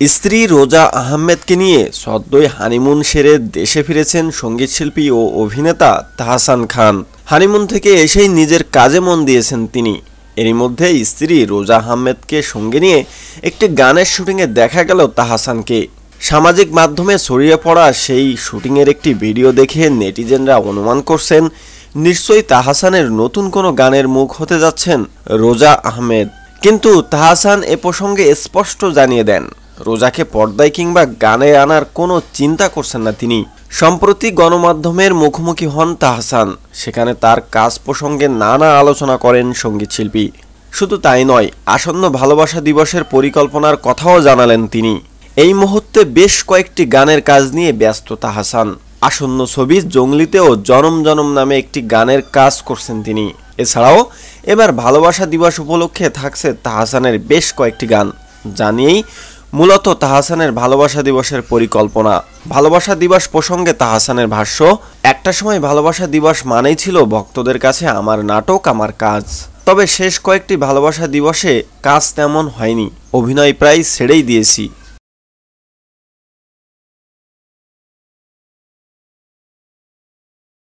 স্ত্রী রোজা আহমেদকে নিয়ে সদ্যই হানিমুন সেরে দেশে ফিরেছেন সঙ্গীতশিল্পী ও অভিনেতা তাহসান খান। হানিমুন থেকে এসেই নিজের কাজে মন দিয়েছেন তিনি। এরই মধ্যে স্ত্রী রোজা আহমেদকে সঙ্গে নিয়ে একটি গানের শুটিংয়ে দেখা গেল তাহসানকে। সামাজিক মাধ্যমে ছড়িয়ে পড়া সেই শুটিংয়ের একটি ভিডিও দেখে নেটিজেনরা অনুমান করছেন নিশ্চয়ই তাহসানের নতুন কোনো গানের মুখ হতে যাচ্ছেন রোজা আহমেদ। কিন্তু তাহসান এ প্রসঙ্গে স্পষ্ট জানিয়ে দেন, রোজাকে পর্দায় কিংবা গানে আনার কোনো চিন্তা করছেন না তিনি। সম্প্রতি গণমাধ্যমের মুখোমুখি হন তাহসান, সেখানে তার কাজ প্রসঙ্গে নানা আলোচনা করেন সঙ্গীতশিল্পী। শুধু তাই নয়, আসন্ন ভালোবাসা দিবসের পরিকল্পনার কথাও জানালেন তিনি। এই মুহূর্তে বেশ কয়েকটি গানের কাজ নিয়ে ব্যস্ত তাহসান। আসন্ন ছবি জঙ্গলিতেও জনম জনম নামে একটি গানের কাজ করছেন তিনি। এছাড়াও এবার ভালোবাসা দিবস উপলক্ষে থাকছে তাহসানের বেশ কয়েকটি গান, জানিয়েই মূলত তাহসানের ভালোবাসা দিবসের পরিকল্পনা। ভালোবাসা দিবস প্রসঙ্গে তাহসানের ভাষ্য, একটা সময় ভালোবাসা দিবস মানেই ছিল ভক্তদের কাছে আমার নাটক, আমার কাজ। তবে শেষ কয়েকটি ভালোবাসা দিবসে কাজ তেমন হয়নি, অভিনয় প্রায় ছেড়েই দিয়েছি।